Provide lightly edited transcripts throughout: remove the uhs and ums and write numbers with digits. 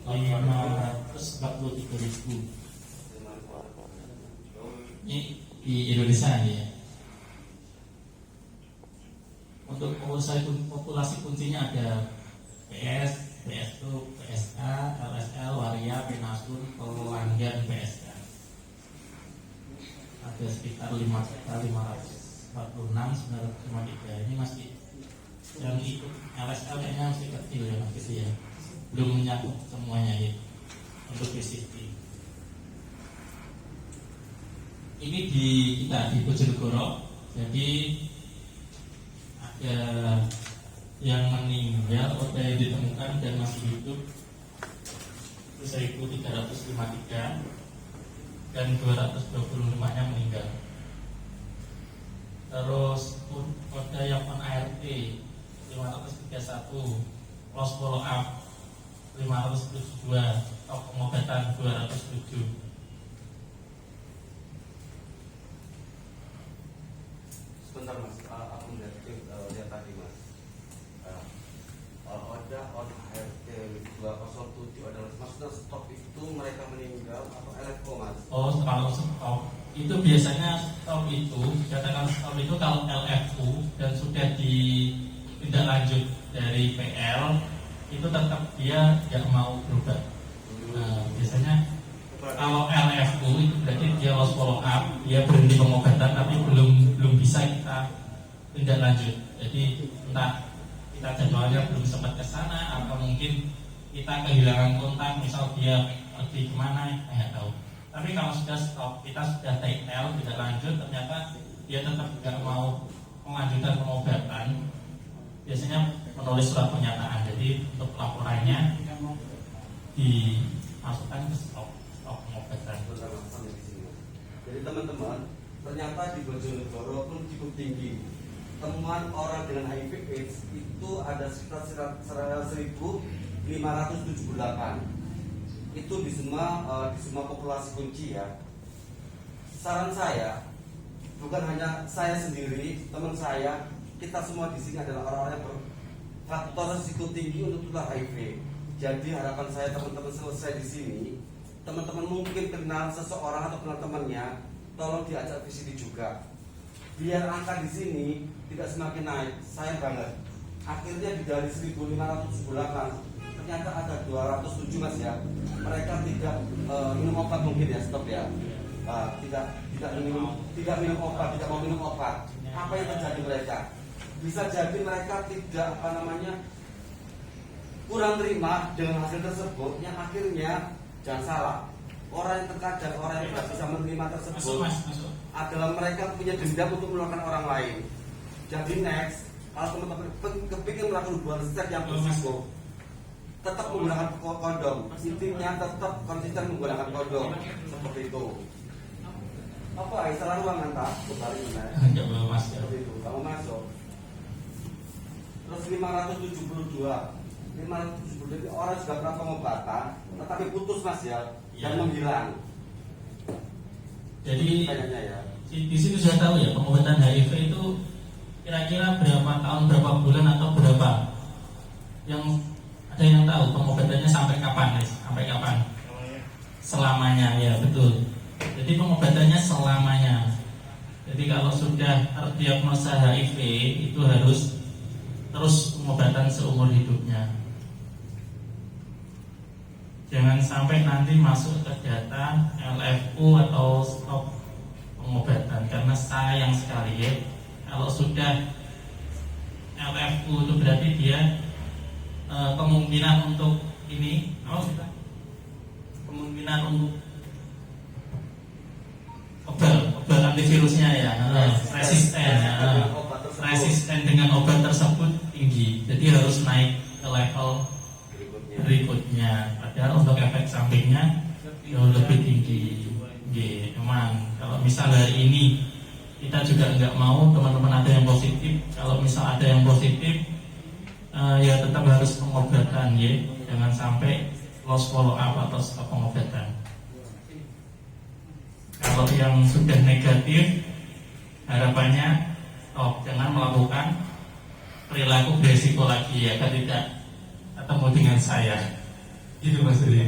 543.000 ini di Indonesia ya. Untuk populasi kuncinya ada PS, PS2, PSA, LSL, Waria, Penasun, Pelanggan, PSK. Ada sekitar 5.546.953. Ini masih yang ikut LSL kayaknya masih kecil ya, masih ya, belum menyangkut semuanya ya untuk VCT. Ini di kita di Bojonegoro, jadi ada yang meninggal atau yang ditemukan dan masih hidup 1.353 dan 225-nya meninggal. Terus kode yang on ART 531, loss follow up 572, stok pengobatan 207. Sebentar mas, aku lihat tadi mas. Oda on ART 207 adalah maksudnya stok itu mereka meninggal atau LFO mas? Oh, kalau stok itu biasanya stok itu dikatakan stok itu kalau LFU dan sudah tidak lanjut dari PL itu tetap dia nggak mau berubah. Nah, biasanya kalau LFU itu berarti dia lost follow up, dia berhenti pengobatan tapi belum bisa kita tindak lanjut. Jadi entah kita jadwalnya belum sempat ke sana atau mungkin kita kehilangan kontak, misal dia pergi kemana, kita nggak tahu. Tapi kalau sudah stop, kita sudah take L, tidak lanjut, ternyata dia tetap nggak mau melanjutkan pengobatan, biasanya menulis surat pernyataan. Jadi untuk laporannya dimasukkan ke stop pengobatan. Jadi teman-teman, ternyata di Bojonegoro pun cukup tinggi. Temuan orang dengan HIV/AIDS itu ada sekitar 1.578. Itu di semua populasi kunci ya. Saran saya, bukan hanya saya sendiri, teman saya, kita semua di sini adalah orang-orang yang berfaktor risiko tinggi untuk tertular HIV. Jadi harapan saya teman-teman selesai di sini, teman-teman mungkin kenal seseorang atau kenal temannya, tolong diajak VCT juga. Biar angka di sini tidak semakin naik. Sayang banget. Akhirnya dari 1.578 ternyata ada 207 mas ya. Mereka tidak minum obat mungkin ya, stop ya. Tidak minum obat, tidak mau minum obat. Apa yang terjadi mereka? Bisa jadi mereka tidak kurang terima dengan hasil tersebut, yang akhirnya jangan salah. Orang yang terkadang orang yang tidak bisa menerima tersebut adalah mereka punya dendam untuk meluangkan orang lain. Jadi next, kalau teman-teman kepingin melakukan hubungan seks yang berisiko, tetap menggunakan kondom. Intinya tetap konsisten menggunakan kondom seperti itu. Apa? Salah ruang nanti kembali Enggak boleh mas ya. seperti itu. Kamu masuk. Terus 572 jadi orang sudah pernah pengobatan, tetapi putus mas ya, dan menghilang. Jadi kayaknya ya. Di sini sudah tahu ya pengobatan HIV itu kira-kira berapa tahun, berapa bulan atau berapa? Yang ada yang tahu pengobatannya sampai kapan, guys? Sampai kapan? Selamanya ya, betul. Jadi pengobatannya selamanya. Jadi kalau sudah terdiagnosa HIV itu harus terus pengobatan seumur hidupnya. Jangan sampai nanti masuk ke data LFU atau stop pengobatan, karena sayang sekali ya. Kalau sudah LFU itu berarti dia kemungkinan untuk ini, kemungkinan untuk kebal antivirusnya ya, resisten dengan obat tersebut tinggi. Jadi harus naik ke level berikutnya. Padahal untuk efek sampingnya jauh lebih tinggi. Emang kalau misal hari ini kita juga nggak mau teman-teman ada yang positif. Kalau misal ada yang positif, ya tetap harus pengobatan ya. Jangan sampai lost follow up atau stop pengobatan. Kalau yang sudah negatif, harapannya stop, jangan melakukan perilaku beresiko lagi ya, tidak ketemu dengan saya. Itu maksudnya.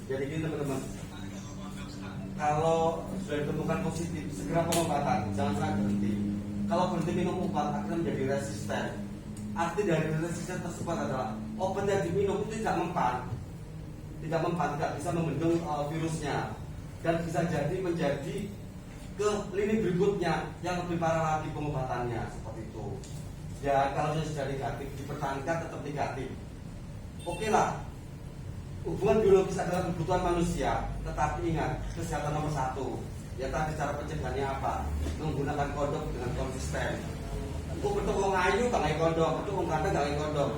Jadi gini teman-teman, kalau sudah ditemukan positif, segera pengobatan, jangan sampai berhenti. Kalau berhenti minum obat akan menjadi resisten. Arti dari resisten tersebut adalah obat yang diminum itu tidak mempan, tidak bisa membendung virusnya, dan bisa jadi menjadi ke lini berikutnya yang lebih parah lagi pengobatannya seperti itu. Ya kalau sudah negatif dipertahankan tetap negatif. Oke lah, hubungan biologis adalah kebutuhan manusia, tetapi ingat kesehatan nomor satu. Ya tadi cara pencegahannya apa? Menggunakan kondom dengan konsisten. Betul wong ayu gak ngai kondom, betul wong ganteng gak ngai kondom.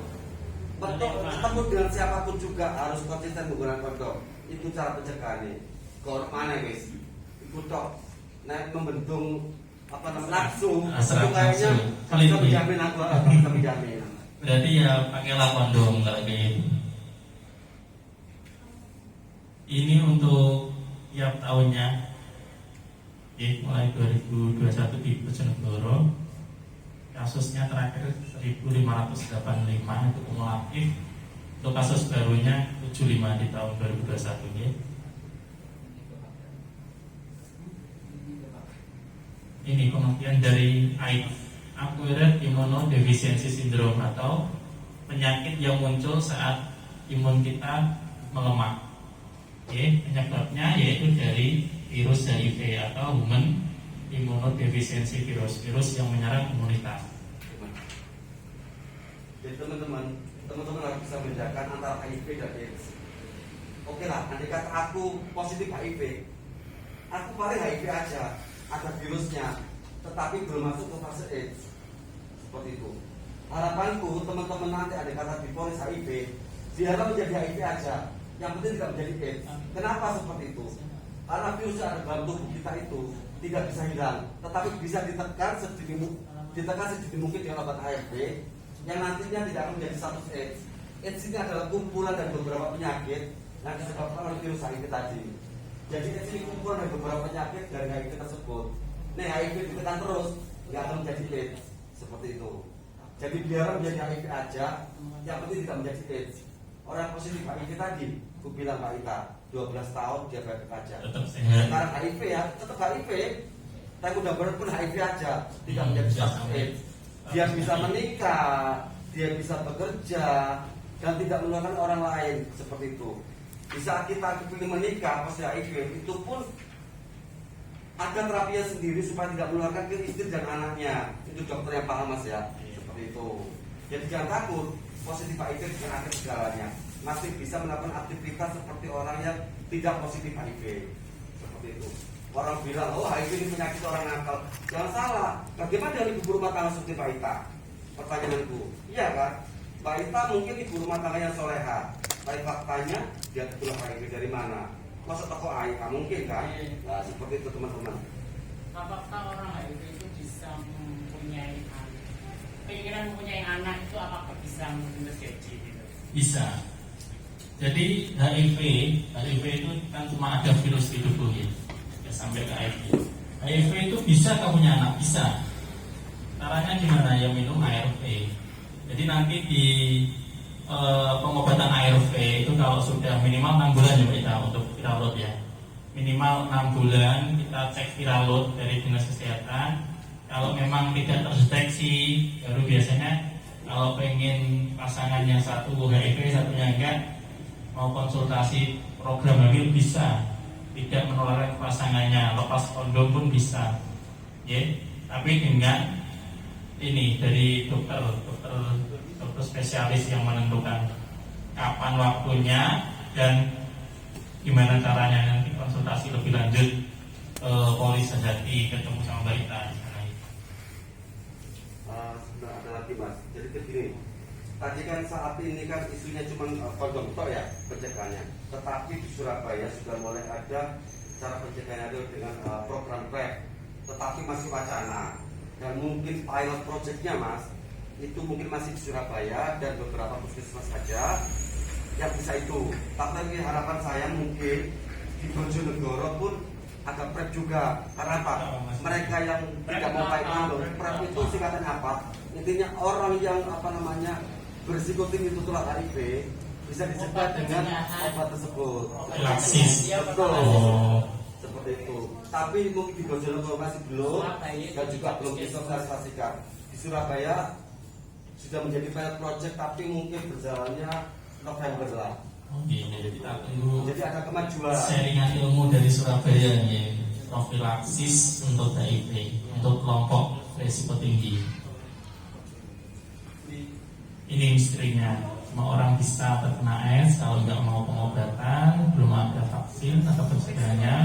Betul ketemu dengan siapapun juga harus konsisten menggunakan kondom. Itu cara pencegahannya. Kor mana guys? Iku tok. Nek membendung apa namanya nafsu, itu kayaknya bisa menjamin aku, bisa menjamin. Berarti ya pakailah kondom kalau kayak gitu. Ini untuk tiap tahunnya, mulai 2021 di Bojonegoro, kasusnya terakhir 1585 itu kumulatif. Untuk kasus barunya 75 di tahun 2021 ya. Ini kemungkinan dari AIDS, acquired immunodeficiency syndrome, atau penyakit yang muncul saat imun kita melemah. Penyebabnya yaitu dari virus HIV atau human immunodeficiency virus yang menyerang imunitas. Jadi teman-teman harus bisa membedakan antara HIV dan AIDS. Oke lah, andai kata aku positif HIV, aku paling HIV aja, ada virusnya, tetapi belum masuk ke fase AIDS. Seperti itu. Harapanku teman-teman nanti andai kata diponis HIV, biarlah menjadi HIV aja, yang penting tidak menjadi AIDS. Kenapa seperti itu? Karena virus yang ada dalam tubuh kita itu tidak bisa hilang, tetapi bisa ditekan sedini mungkin dengan obat ARV yang nantinya tidak akan menjadi status AIDS. AIDS ini adalah kumpulan dari beberapa penyakit yang disebabkan oleh virus HIV tadi. Jadi AIDS ini kumpulan dari beberapa penyakit dari HIV tersebut. Nah, HIV ditekan terus, nggak akan menjadi AIDS seperti itu. Jadi biar menjadi HIV aja, yang penting tidak menjadi AIDS. Orang positif HIV tadi, aku bilang Pak Ita, 12 tahun dia baik aja. Sekarang HIV ya, tetap HIV. Tapi udah pun HIV aja, tidak menjadi status AIDS. Dia bisa menikah, dia bisa bekerja, dan tidak menularkan orang lain seperti itu. Di saat kita pilih menikah pasti HIV, itu pun ada terapinya sendiri supaya tidak menularkan ke istri dan anaknya. Itu dokter yang paham mas ya, seperti itu. Jadi jangan takut, positif HIV bukan akhir segalanya. Masih bisa melakukan aktivitas seperti orang yang tidak positif HIV, seperti itu. Orang bilang, oh HIV ini penyakit orang nakal. Jangan salah. Bagaimana dengan ibu rumah tangga seperti Pak Ita? Pertanyaanku, iya kan? Pak Ita mungkin ibu rumah tangga yang soleha. Tapi faktanya dia tertular HIV dari mana? Masa toko HIV mungkin kan? Nah, seperti itu teman-teman. Apakah orang HIV itu bisa mempunyai anak? Keinginan mempunyai anak itu apakah bisa terjadi? Gitu? Bisa. Jadi HIV itu kan cuma ada virus di tubuh ya sampai ke HIV. HIV itu bisa kamu punya anak, bisa. Caranya gimana? Ya minum ARV. Jadi nanti di pengobatan ARV itu kalau sudah minimal 6 bulan ya kita untuk viral load ya. Minimal 6 bulan kita cek viral load dari dinas kesehatan. Kalau memang tidak terdeteksi, baru biasanya kalau pengen pasangannya satu HIV satunya enggak, mau konsultasi program hamil bisa. Tidak menularkan pasangannya, lepas kondom pun bisa, ya. Tapi dengan ini dari dokter spesialis yang menentukan kapan waktunya dan gimana caranya, nanti konsultasi lebih lanjut polis sejati ketemu sama Mbak Ita. Ada lagi mas, jadi begini. Tadi kan saat ini kan isunya cuma kondom toh ya pencegahannya. Tetapi di Surabaya sudah mulai ada cara pencegahannya dengan program PrEP. Tetapi masih wacana dan mungkin pilot projectnya mas itu mungkin masih di Surabaya dan beberapa puskesmas saja yang bisa itu. Tapi harapan saya mungkin di Bojonegoro pun ada PrEP juga. Karena apa? Mereka yang tidak mau pakai kondom, PrEP itu singkatan apa? Intinya orang yang berisiko tinggi tertular HIV bisa dicegah dengan obat tersebut. Relaksis. Betul. Oh. Seperti itu. Tapi mungkin di Bojonegoro masih belum dan juga belum disosialisasikan. Di Surabaya sudah menjadi pilot project tapi mungkin berjalannya November lah. Oh iya, jadi kita tunggu Jadi ada kemajuan. sharingan ilmu dari Surabaya nih, profilaksis untuk HIV untuk kelompok risiko tinggi. Ini misterinya, semua orang bisa terkena AIDS kalau nggak mau pengobatan, belum ada vaksin atau pencegahannya,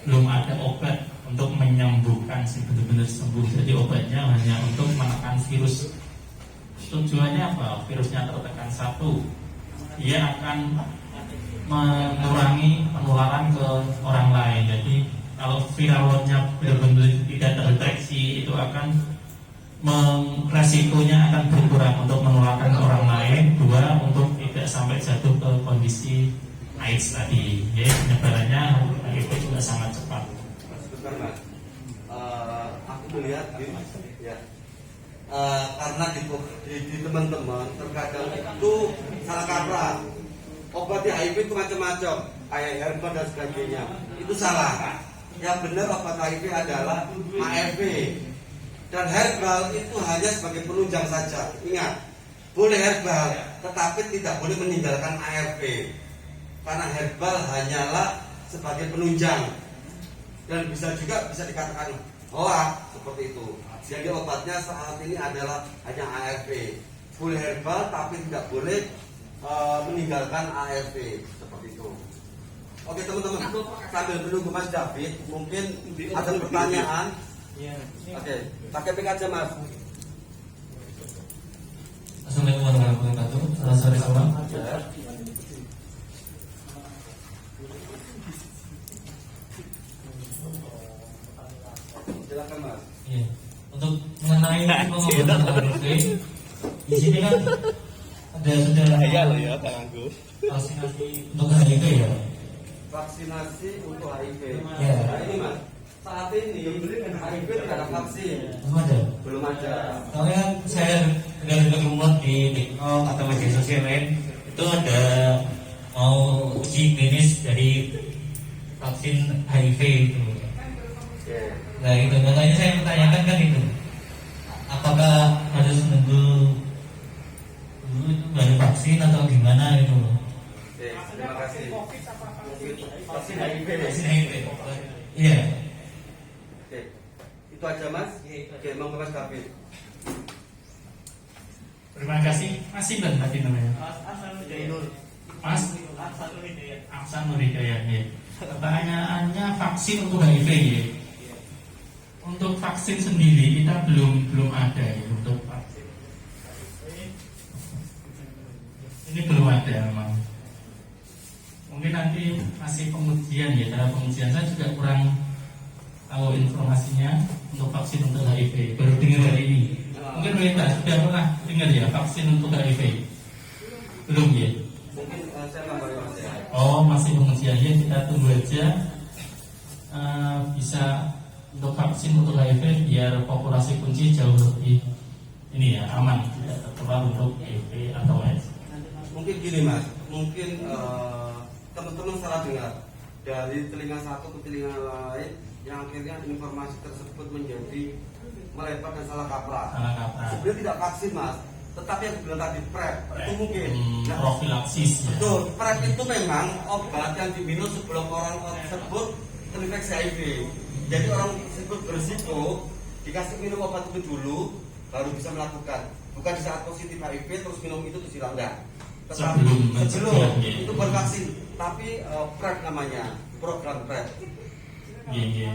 belum ada obat untuk menyembuhkan si benar-benar sembuh. Jadi obatnya hanya untuk menekan virus. Tujuannya apa? Virusnya tertekan satu, dia akan mengurangi penularan ke orang lain. Jadi kalau viral loadnya benar-benar tidak terdeteksi, itu akan resikonya akan berkurang untuk menularkan ke orang lain. Dua, untuk tidak sampai jatuh ke kondisi AIDS tadi. Ya, penyebarannya HIV juga sangat cepat. Sebentar Mas, aku melihat gini, ya. Karena di teman-teman terkadang itu salah kaprah. Obat HIV itu macam-macam, kayak herbal dan sebagainya. Itu salah. Yang benar obat HIV adalah ARV. Dan herbal itu hanya sebagai penunjang saja. Ingat, boleh herbal, tetapi tidak boleh meninggalkan ARV. Karena herbal hanyalah sebagai penunjang. Dan bisa dikatakan hoax seperti itu. Jadi obatnya saat ini adalah hanya ARV. Full herbal tapi tidak boleh meninggalkan ARV seperti itu. Oke teman-teman, sambil menunggu Mas David, mungkin ada pertanyaan. Oke, pakai PK aja Mas. Assalamualaikum warahmatullahi wabarakatuh. Selamat sore semua. Silakan Mas. Iya. Untuk mengenai pengobatan HIV, di sini kan sudah ya tanganku. vaksinasi untuk HIV ya. Vaksinasi untuk HIV. Ya. Nah, ini Mas, saat ini HIV tidak ada vaksin. Belum ada. Belum ada. Soalnya kan saya dengar rumor di TikTok atau media sosial lain itu ada mau uji klinis dari vaksin HIV itu. Oke. Nah itu makanya saya bertanyakan kan itu, apakah harus nunggu dulu itu baru vaksin atau gimana itu? Oke, terima kasih. Vaksin HIV. Vaksin HIV. Iya. Oke, itu aja Mas. Oke, mau ke Mas David. Terima kasih. Masih dan tadi namanya. Mas Aksan Nur Hidayat ya. Pertanyaannya vaksin untuk HIV ya. Untuk vaksin sendiri kita belum ada ya untuk vaksin. Ini belum ada memang. Mungkin nanti masih pengujian ya, cara pengujian saya juga kurang tahu informasinya untuk vaksin untuk HIV. Baru dengar hari ini. Mungkin Rita sudah pernah dengar ya vaksin untuk HIV? Belum ya? Mungkin saya nambahin Mas ya. Oh masih pengujian ya, kita tunggu aja bisa untuk vaksin untuk HIV biar populasi kunci jauh lebih ini ya aman, tidak tertular untuk HIV atau AIDS. Mungkin gini Mas, mungkin teman-teman salah dengar dari telinga satu ke telinga lain yang akhirnya informasi tersebut menjadi melebar dan salah kaprah. Salah kaprah. Sebenarnya tidak vaksin Mas, tetapi yang bilang tadi PrEP itu mungkin. Nah, Profilaksis ya. betul, PrEP itu memang obat yang diminum sebelum orang tersebut terinfeksi HIV. Jadi orang tersebut berisiko dikasih minum obat itu dulu baru bisa melakukan. Bukan di saat positif HIV terus minum itu terus hilang enggak. Tetapi sebelum itu bervaksin, tapi PrEP namanya, program PrEP. Iya iya.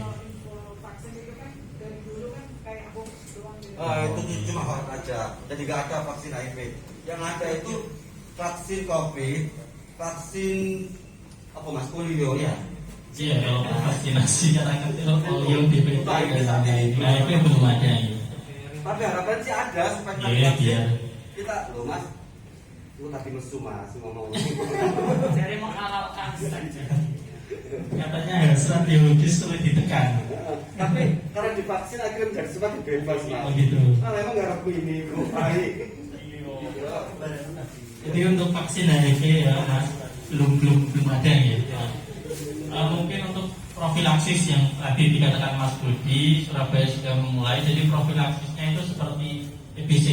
Vaksin itu kan dari dulu kan kayak hoax doang gitu. Itu cuma hoax aja. Jadi nggak ada vaksin HIV. Yang ada itu vaksin COVID, vaksin apa Mas polio ya. Iya kalau vaksinasi karena kecil polio DPT dan HIV belum ada ya. Tapi harapan sih ada supaya kita Iya vaksin. biar Kita loh Mas, lu tadi mesum Mas ngomong. Jadi menghalalkan saja. katanya hasrat biologis sulit ditekan. Tapi karena divaksin akhirnya menjadi semakin bebas Mas. Oh gitu. Nah, memang nggak ragu ini, bro. Baik. Jadi untuk vaksin HIV ya Mas, belum ada ya. Mungkin untuk profilaksis yang tadi dikatakan Mas Budi, Surabaya sudah memulai. Jadi profilaksisnya itu seperti TBC.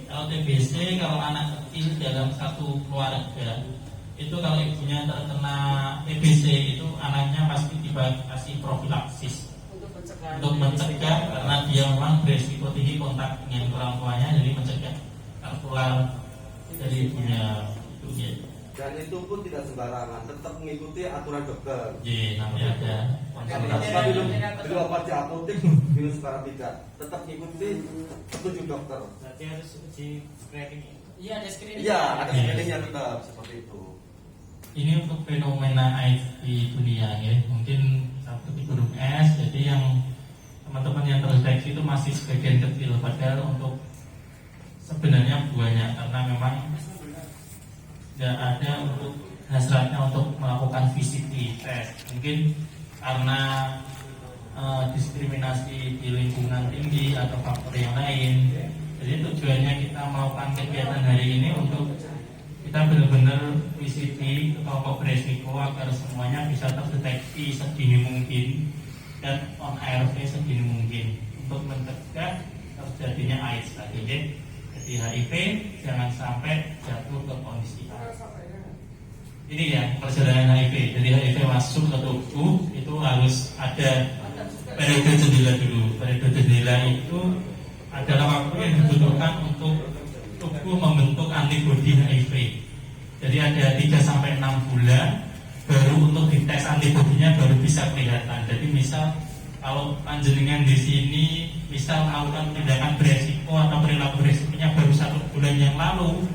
Kalau TBC, kalau anak kecil dalam satu keluarga itu kalau ibunya terkena TBC itu anaknya pasti dikasih profilaksis untuk mencegah karena dia memang beresiko tinggi kontak dengan orang tuanya, jadi mencegah tertular dari ibunya itu ya. Dan itu pun tidak sembarangan, tetap mengikuti aturan dokter. Iya, nanti ada. Kalau minum obat di apotek, minum secara tidak, tetap mengikuti petunjuk dokter. Berarti harus uji screening. Iya, ada screening. Iya, ada screeningnya tetap seperti itu. Ini untuk fenomena AIDS di dunia ya, mungkin seperti gunung es. Jadi yang teman-teman yang terdeteksi itu masih sebagian kecil, padahal untuk sebenarnya banyak karena memang tidak ada untuk hasratnya untuk melakukan VCT test. Mungkin karena diskriminasi di lingkungan tinggi atau faktor yang lain. Jadi tujuannya kita melakukan kegiatan hari ini untuk kita benar-benar VCT ke kelompok beresiko agar semuanya bisa terdeteksi sedini mungkin dan on ARV sedini mungkin untuk mencegah terjadinya AIDS tadi ya. Jadi HIV jangan sampai jatuh ke kondisi AIDS. Ini ya perjalanan HIV. Jadi HIV masuk ke tubuh itu harus ada periode jendela dulu. Periode jendela itu adalah waktu yang dibutuhkan untuk tubuh membentuk antibodi HIV. Jadi ada 3-6 bulan baru untuk dites antibodinya baru bisa kelihatan. Jadi misal kalau panjenengan di sini misal melakukan tindakan beresiko atau perilaku beresikonya baru 1 bulan yang lalu,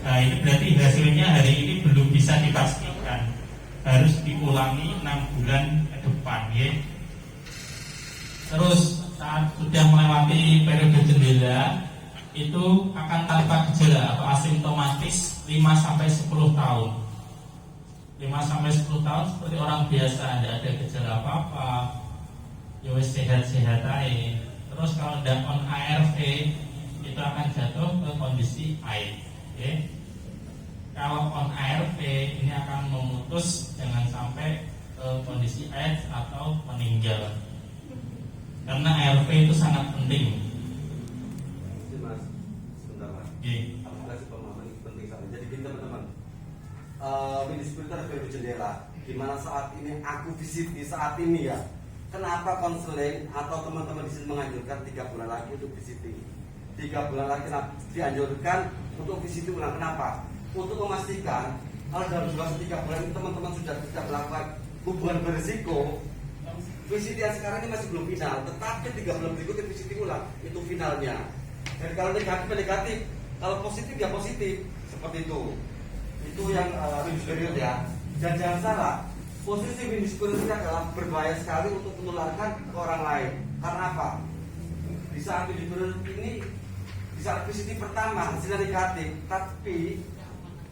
nah ini berarti hasilnya hari ini belum bisa dipastikan. Harus diulangi 6 bulan ke depan ya. Terus saat sudah melewati periode jendela itu akan tanpa gejala atau asimptomatis 5-10 tahun. 5-10 tahun seperti orang biasa, tidak ada gejala apa-apa, ya wis sehat-sehat aja. Terus kalau tidak on ARV itu akan jatuh ke kondisi AIDS. Okay? Kalau on ARV ini akan memutus jangan sampai ke kondisi AIDS atau meninggal. Karena ARV itu sangat penting. Mas, sebentar Mas. Okay. Aku kasih pemahaman ini penting sekali. Jadi gini teman-teman, Ministry periode jendela, dimana saat ini aku visit di saat ini ya. Kenapa konseling atau teman-teman di sini menganjurkan 3 bulan lagi untuk visiting? 3 bulan lagi dianjurkan untuk visiting ulang. Kenapa? Untuk memastikan kalau dalam durasi 3 bulan ini teman-teman sudah tidak melakukan hubungan berisiko. VCT yang sekarang ini masih belum final, tetapi 3 bulan berikutnya VCT ulang itu finalnya. Dan kalau negatif, kalau positif ya positif, seperti itu. Itu yang windows period ya. Dan jangan salah, posisi windows period ini adalah berbahaya sekali untuk menularkan ke orang lain. Karena apa? Di saat windows period ini, di saat VCT pertama hasilnya negatif, tapi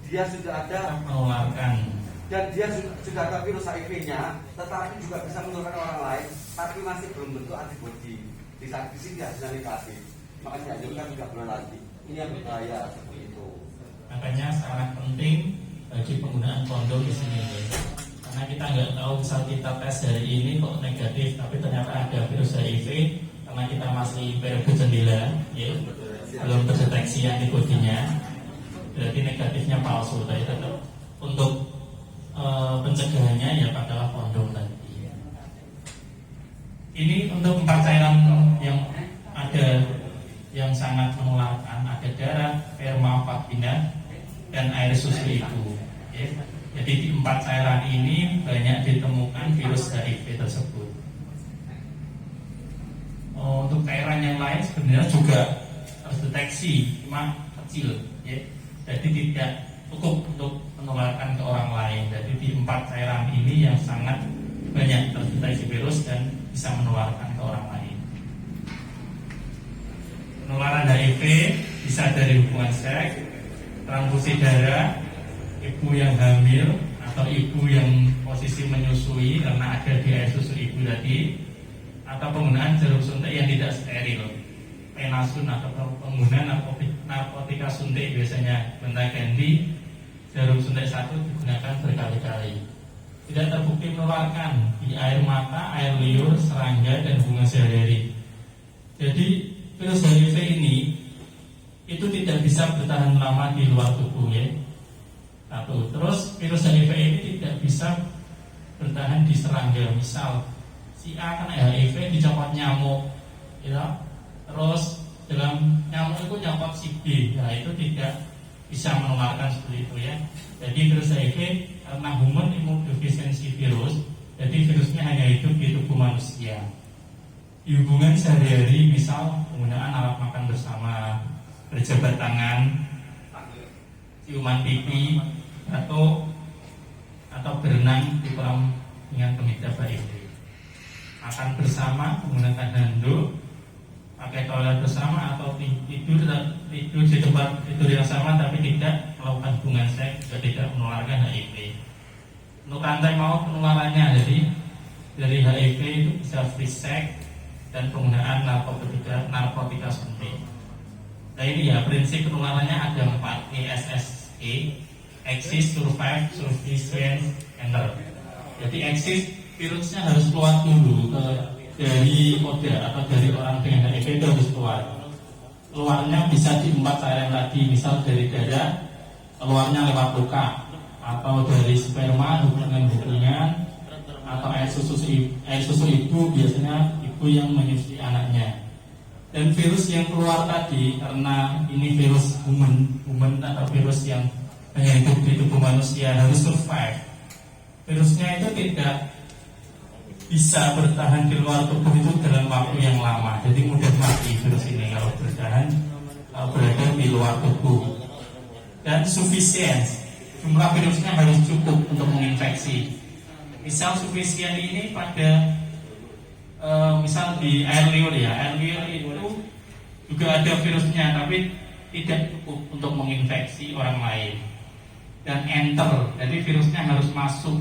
dia sudah ada Menularkan. dan dia sudah ada virus HIV-nya, tetapi juga bisa menularkan orang lain, tapi masih belum bentuk antibodi. Di saat di sini hasilnya negatif, makanya dianjurkan 3 bulan lagi. Ini yang berbahaya seperti itu. Makanya sangat penting bagi penggunaan kondom di sini. Karena kita nggak tahu misal kita tes hari ini kok negatif, tapi ternyata ada virus HIV karena kita masih periode jendela, ya, belum terdeteksi antibodinya, berarti negatifnya palsu. Tapi tetap untuk pencegahannya ya adalah kondom tadi. Ini untuk 4 cairan yang ada yang sangat menularkan, ada darah, sperma, vagina, dan air susu ibu. Ya. Jadi di 4 cairan ini banyak ditemukan virus HIV tersebut. Untuk cairan yang lain sebenarnya juga terdeteksi, cuma kecil. Ya. Jadi tidak cukup untuk menularkan ke orang lain. Jadi di 4 cairan ini yang sangat banyak terdeteksi virus dan bisa menularkan ke orang lain. Penularan HIV bisa dari hubungan seks, transfusi darah, ibu yang hamil atau ibu yang posisi menyusui karena ada di air susu ibu tadi, atau penggunaan jarum suntik yang tidak steril, penasun atau penggunaan narkotika suntik biasanya gonta-ganti, jarum suntik satu digunakan berkali-kali. Tidak terbukti menularkan di air mata, air liur, serangga, dan hubungan sehari-hari. Jadi virus HIV ini itu tidak bisa bertahan lama di luar tubuh ya. Satu. Terus virus HIV ini tidak bisa bertahan di serangga. Misal si A kena HIV dicopot nyamuk, ya. Terus dalam nyamuk itu nyopot si B, ya itu tidak bisa menularkan seperti itu ya. Jadi virus HIV karena human immunodeficiency virus, jadi virusnya hanya hidup di tubuh manusia. Di hubungan sehari-hari, misal penggunaan alat makan bersama, berjabat tangan, ciuman pipi, atau berenang di kolam dengan pengidap HIV. Makan bersama menggunakan handuk, pakai toilet bersama, atau tidur di tempat tidur yang sama tapi tidak melakukan hubungan seks juga tidak menularkan HIV. Untuk rantai maut penularannya, jadi dari HIV itu bisa free sex dan penggunaan narkotika suntik. Nah ini ya prinsip penularannya ada 4 ESSE, exist, survive, sufficient, enter. Jadi exist, virusnya harus keluar dulu dari oda atau dari orang dengan HIV itu harus keluar. Keluarnya bisa di 4 cara yang tadi, misal dari darah, keluarnya lewat luka, atau dari sperma, hubungan, atau air susu ibu, biasanya ibu yang menyusui anaknya. Dan virus yang keluar tadi, karena ini virus human atau virus yang hanya hidup di tubuh manusia, harus survive. Virusnya itu tidak bisa bertahan di luar tubuh itu dalam waktu yang lama, jadi mudah mati virus ini kalau bertahan berada di luar tubuh. Dan sufficient, jumlah virusnya harus cukup untuk menginfeksi. Misal sufficient ini pada misal di air liur ya, air liur itu juga ada virusnya tapi tidak cukup untuk menginfeksi orang lain. Dan enter, jadi virusnya harus masuk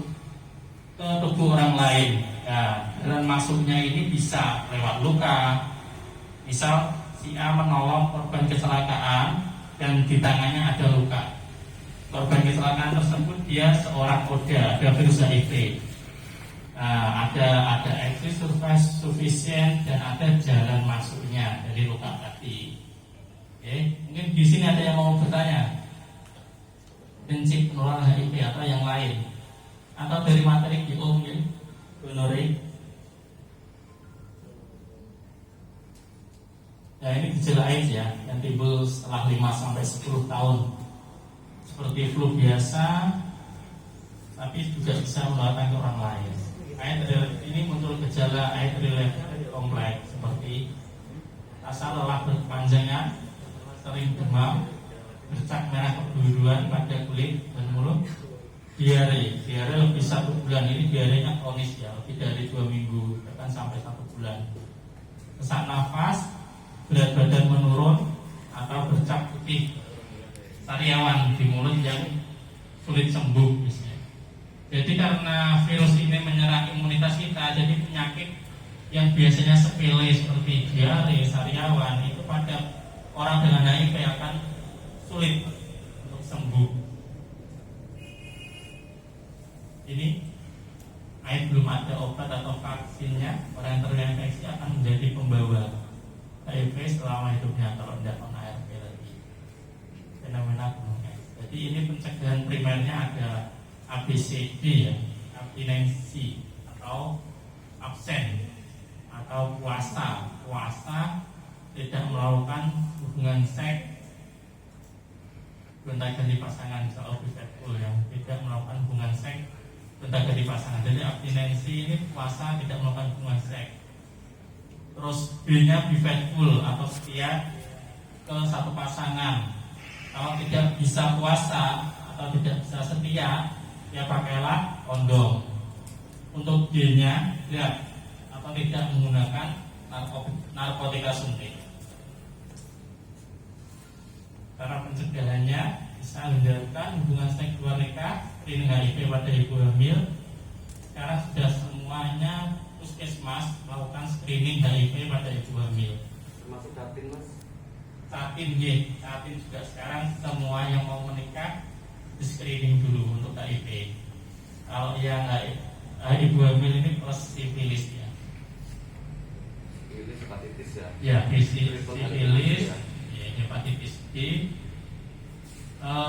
ke tubuh orang lain. Nah, dan masuknya ini bisa lewat luka. Misal si A menolong korban kecelakaan dan di tangannya ada luka. Korban kecelakaan tersebut dia seorang ODA, ada virus HIV. Nah, ada exist, survive, sufficient, dan ada jalan masuknya dari luka tadi. Oke, mungkin di sini ada yang mau bertanya. Prinsip penularan HIV atau yang lain, atau dari materi GO mungkin, Bu Nuri. Nah ini gejala AIDS ya, yang timbul setelah 5-10 tahun, seperti flu biasa, tapi juga bisa menularkan ke orang lain. AIDS ini muncul gejala AIDS related kompleks seperti rasa lelah berkepanjangan, sering demam, bercak merah kebiruan pada kulit dan mulut, diare lebih 1 bulan. Ini diarenya kronis ya, lebih dari 2 minggu bahkan sampai 1 bulan. Sesak nafas, berat badan menurun, atau bercak putih sariawan di mulut yang sulit sembuh misalnya. Jadi karena virus ini menyerang imunitas kita, jadi penyakit yang biasanya sepele seperti diare, sariawan itu pada orang dengan HIV akan sulit untuk sembuh. Ini AIDS belum ada obat atau vaksinnya, orang yang terinfeksi akan menjadi pembawa HIV selama hidupnya kalau tidak on ARV lagi. Fenomena gunung es. Jadi ini pencegahan primernya ada ABCD ya, abstinensi atau absen atau puasa. Puasa tidak melakukan hubungan seks, gonta-ganti pasangan, misalnya bisexual yang tidak melakukan hubungan seks, gonta-ganti pasangan. Jadi abstinensi ini puasa tidak melakukan hubungan seks. Terus B-nya bisexual atau setia ke satu pasangan. Kalau tidak bisa puasa atau tidak bisa setia, ya pakailah kondom. Untuk D-nya ya, atau tidak menggunakan narkotika suntik. Karena pencegahannya bisa menjadikan hubungan seks luar nikah, screening HIV pada ibu hamil. Sekarang sudah semuanya puskesmas melakukan screening HIV pada ibu hamil. Termasuk Dapin mas? saat ini juga sekarang semua yang mau menikah di screening dulu untuk HIV. Kalau yang ibu hamil ini plus sifilis ya. Ini hepatitis ya. Ya, sifilis, ya, hepatitis B.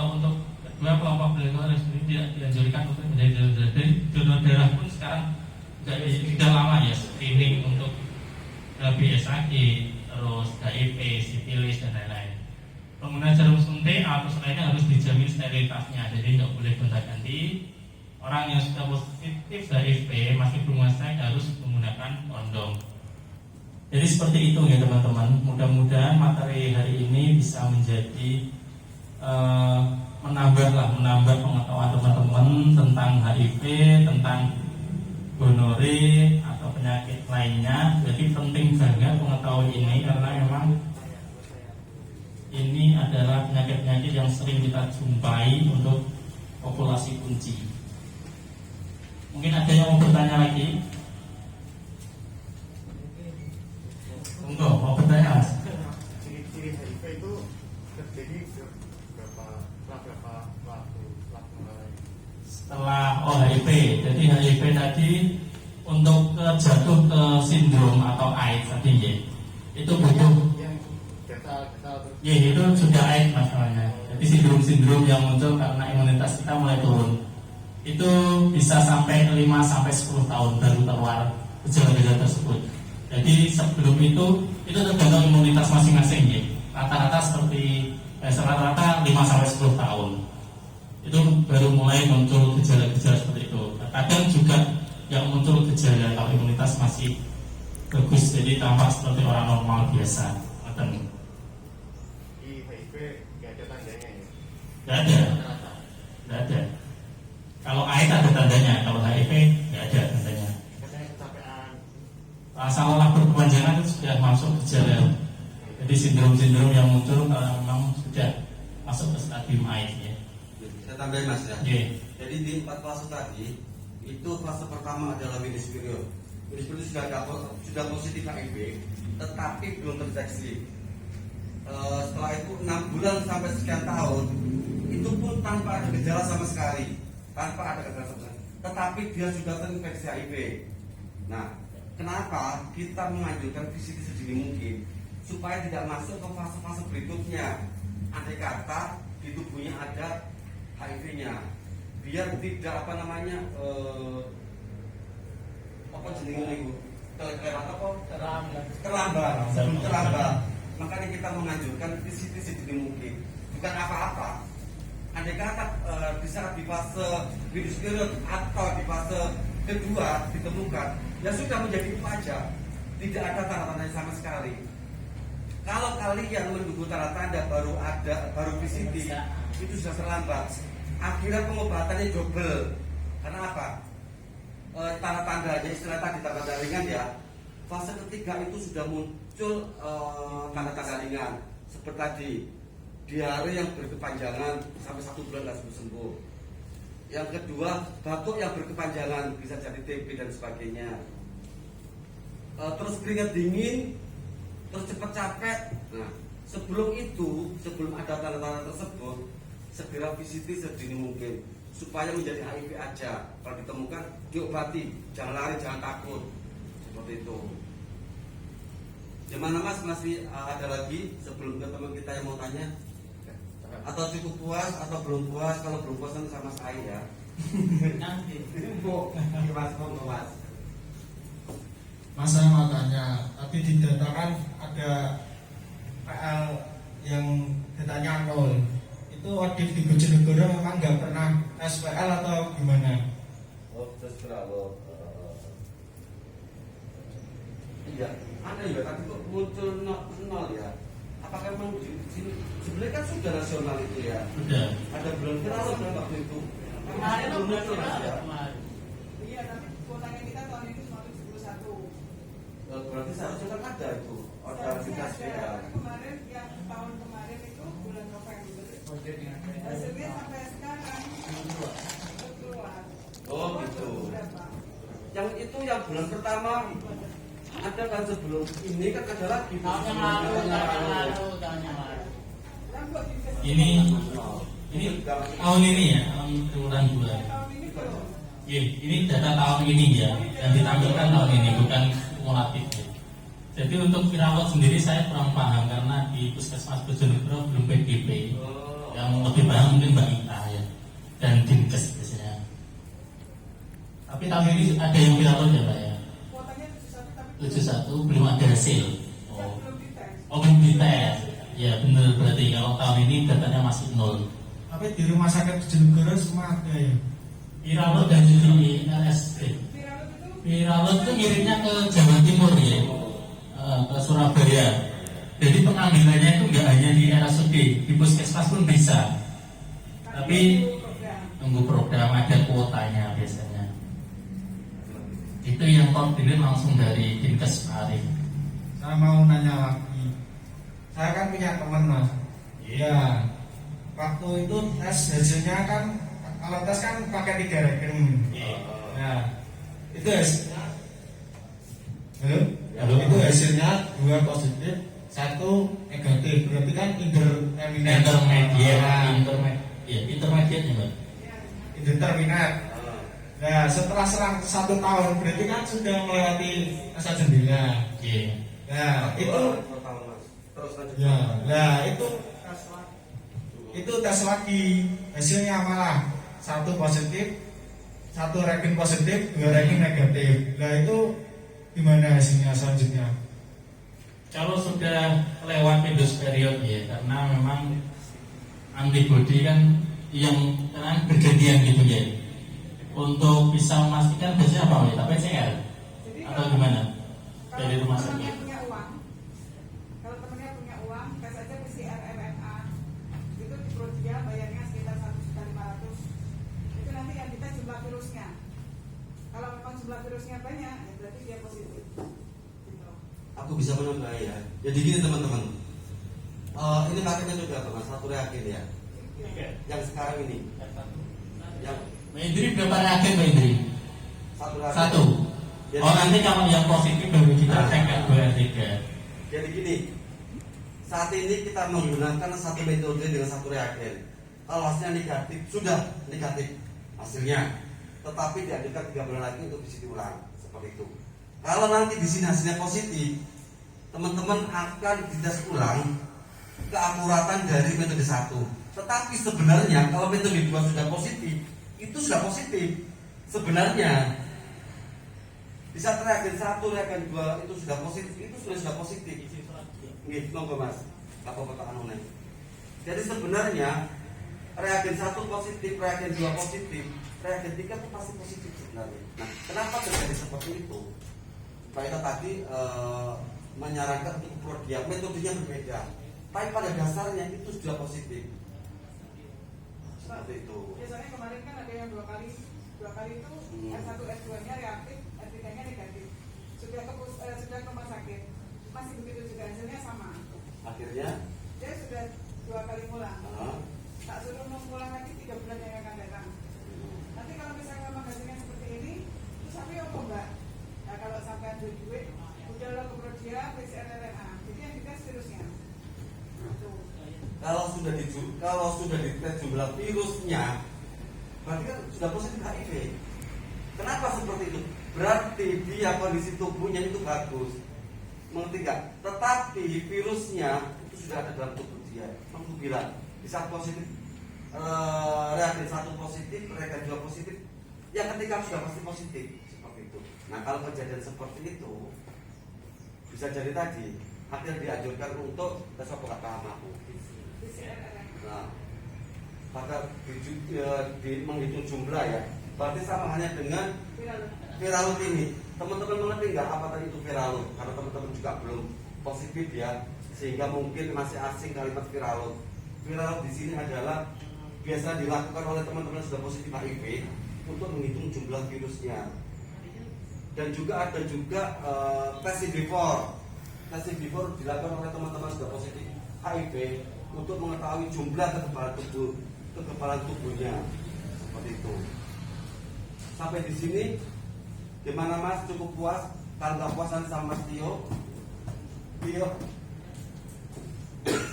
Untuk kedua kelompok beresiko tidak dianjurkan untuk menjadi donor darah pun sekarang sudah lama ya screening untuk BSAG, terus HIV, sifilis dan lain-lain. Penggunaan jarum suntik atau selainnya harus dijamin sterilitasnya, jadi tidak boleh gonta-ganti. Orang yang sudah positif HIV masih berhubungan seks harus menggunakan kondom. Jadi seperti itu ya teman-teman. Mudah-mudahan materi hari ini bisa menjadi menambah pengetahuan teman-teman tentang HIV, tentang gonore atau penyakit lainnya. Jadi penting banget mengetahui ini karena memang ini adalah penyakit-penyakit yang sering kita jumpai untuk populasi kunci. Mungkin ada yang mau bertanya lagi? Enggak, mau bertanya Mas? Ciri-ciri HIV itu terjadi setelah berapa waktu mulai? Setelah HIV, jadi HIV tadi untuk jatuh ke sindrom atau AIDS tadi ya, itu butuh Yang gatal ya itu sudah AIDS masalahnya. Jadi sindrom-sindrom yang muncul karena imunitas kita mulai turun itu bisa sampai 5-10 tahun baru keluar gejala-gejala tersebut. Jadi sebelum itu tergantung imunitas masing-masing ya. Rata-rata seperti rata-rata 5-10 tahun itu baru mulai muncul gejala-gejala seperti itu. Kadang juga yang muncul gejala kalau imunitas masih bagus, jadi tampak seperti orang normal biasa. di HIV nggak ada tandanya ya? Tidak ada, tidak ada. Kalau AIDS ada tandanya, kalau HIV nggak ada tandanya. Katanya kecapean. Asal lelah berkepanjangan itu sudah masuk gejala. Jadi sindrom-sindrom yang muncul kalau memang sudah masuk ke stadium AIDS ya. Saya tambahin Mas ya. Yeah. Jadi di 4 fase tadi itu fase pertama adalah Venus period. Venus period sudah positif HIV, tetapi belum terdeteksi. Setelah itu 6 bulan sampai sekian tahun itu pun tanpa ada gejala sama sekali, tetapi dia sudah terinfeksi HIV. Nah, kenapa kita menganjurkan VCT sedini mungkin supaya tidak masuk ke fase-fase berikutnya? Andai kata di tubuhnya ada HIV-nya, biar tidak terlambat. Makanya kita menganjurkan VCT sedini mungkin. Bukan apa-apa. Andai kata di fase virus period atau di fase kedua ditemukan, ya sudah menjadi itu aja. Tidak ada tanda-tanda sama sekali. Kalau kalian menunggu tanda-tanda baru VCT, itu sudah terlambat. Akhirnya pengobatannya double. Karena apa? Tanda-tandanya istilah tadi tanda-tanda ringan ya. Fase ketiga itu sudah muncul tanda-tanda ringan seperti tadi diare yang berkepanjangan sampai 1 bulan nggak sembuh. Yang kedua batuk yang berkepanjangan bisa jadi TB dan sebagainya. Terus keringat dingin, terus cepat capek. Nah, sebelum ada tanda-tanda tersebut, segera VCT sedini mungkin supaya menjadi HIV aja. Kalau ditemukan diobati, jangan lari, jangan takut. Seperti itu. Gimana Mas, masih ada lagi sebelum ke teman kita yang mau tanya? Atau cukup puas atau belum puas? Kalau belum puas nanti sama saya. Nanti. Mas. Mas, saya mau tanya, tadi didatakan ada PL yang datanya 0. Itu Wadif di Bojonegoro memang nggak pernah SPL atau gimana? Oh, terus kalau iya, ada ya tadi kok muncul nol ya. Apakah memang di sini sebenarnya kan sudah nasional itu ya? Sudah. Ada bulan viral kan waktu itu. Kemarin belum bulan muncul Mas ya. kemarin. Iya, tapi kuotanya kita tahun ini cuma 71. Berarti seharusnya kan ada itu. Ada Seharusnya aplikasi ada, ya. tapi kemarin yang tahun kemarin itu bulan November. Hasilnya sampai sekarang belum keluar. Oh gitu. Berapa? Yang itu yang bulan pertama Ada kan sebelum ini kan ada lagi. Tahun yang lalu. Dan kok di Ini tahun ini ya, tahun triwulan 2. tahun ini belum. Iya, ini data tahun ini ya, yang ditampilkan tahun ini bukan kumulatif ya. Jadi untuk Virawat sendiri saya kurang paham karena di Puskesmas Bojonegoro belum PDP. Yang lebih paham mungkin Mbak Ita ya, dan Dinkes biasanya. Tapi tahun ini ada yang Virawat ya Pak ya? Kuotanya 71 tapi 71 belum ada hasil. Oh, belum dites. oh belum dites. Ya benar, berarti kalau tahun ini datanya masih 0. Tapi di rumah sakit Bojonegoro semua ada ya. Virawat dan di RSD. Virawat itu ngirimnya ke Jawa Timur ya, ke Surabaya. Jadi pengambilannya itu nggak hanya di RSUD, di puskesmas pun bisa. Tapi tunggu program ada kuotanya biasanya. Itu yang koordinir langsung dari Dinkes Pak Arif. Saya mau nanya lagi. Saya kan punya teman mas. Iya. Waktu itu tes hasilnya kan, kalau tes kan pakai 3 rekening. Nah, itu hasilnya. Halo? Halo. Itu hasilnya 2 positif, 1 negatif. Berarti kan indeterminate. Intermediate ya Mbak. Indeterminate. Nah, setelah 1 tahun berarti kan sudah melewati masa jendela. Iya. Nah, itu Terus lanjut. ya, nah itu tes lagi, hasilnya malah 1 positif, 1 regen positif, 2 regen negatif. Nah itu gimana hasilnya selanjutnya? Kalau sudah lewat Windows period ya, karena memang antibody kan yang kan bergantian gitu ya. Untuk bisa memastikan biasanya apa ya? PCR Jadi atau gimana? Dari rumah temannya sakit. punya uang, kalau temannya punya uang, tes aja PCR RNA. Itu di Prodia bayarnya sekitar 1.500.000. Itu nanti yang kita jumlah virusnya. Kalau memang jumlah virusnya banyak, ya berarti dia positif. Gitu. Aku bisa menambah ya. Jadi gini teman-teman. Ini paketnya juga teman, 1 reagen ya. Yang sekarang ini. Yang Mbak Indri berapa reagen Mbak Indri? 1 reagen. 1. Jadi- Oh nanti kalau yang positif baru kita cek kan 2 3. Jadi gini, saat ini kita menggunakan 1 metode dengan 1 reagen. Kalau hasilnya negatif, sudah negatif hasilnya. Tetapi diajukan 3 bulan lagi untuk diisi ulang, seperti itu. Kalau nanti di sini hasilnya positif, teman-teman akan dites ulang keakuratan dari metode 1. Tetapi sebenarnya kalau metode 2 sudah positif, itu sudah positif. Sebenarnya di saat reagen 1, reagen 2 itu sudah positif, itu sudah positif. Nggih, monggo Mas. Apa pertanyaan online? Jadi sebenarnya reagen 1 positif, reagen 2 positif, reagen 3 itu pasti positif sebenarnya. Nah, kenapa terjadi seperti itu? Pak Ita tadi menyarankan untuk Prodia, metodenya berbeda. Tapi pada dasarnya itu sudah positif. Seperti itu. Biasanya kemarin kan ada yang 2 kali itu S1 S2-nya reaktif, S3-nya negatif. Sudah ke rumah sakit, masih begitu juga hasilnya sama. Akhirnya, Dia sudah 2 kali pulang. ah, Tak suruh pulang lagi 3 bulan yang akan datang. Nanti kalau misalnya memang hasilnya seperti ini, terus sampai apa mbak? Nah kalau sampai ada duit, udahlah ke Prodia, PCR RNA. Jadi yang dites virusnya. Tuh. kalau sudah dites jumlah virusnya, berarti kan sudah positif HIV. Kenapa seperti itu? Berarti dia kondisi tubuhnya itu bagus, mengerti nggak? Tetapi virusnya itu sudah ada dalam tubuh dia. Aku bilang di saat positif, reagen 1 positif, reagen 2 positif, yang ketika sudah pasti positif seperti itu. Nah kalau kejadian seperti itu, bisa jadi tadi akhirnya dianjurkan untuk tes apa paham aku. PCR RNA. Nah, pada menghitung jumlah ya, berarti sama halnya dengan Viral. Viralut ini. Teman-teman mengerti nggak apa tadi itu Viralut? Karena teman-teman juga belum positif ya, sehingga mungkin masih asing kalimat Viralut. Viralut di sini adalah biasa dilakukan oleh teman-teman yang sudah positif HIV untuk menghitung jumlah virusnya. Dan juga ada juga tes CD4. Tes CD4 dilakukan oleh teman-teman sudah positif HIV untuk mengetahui jumlah kekebalan tubuhnya seperti itu. Sampai di sini gimana Mas? Cukup puas? kalau nggak puas nanti sama Mas Tio,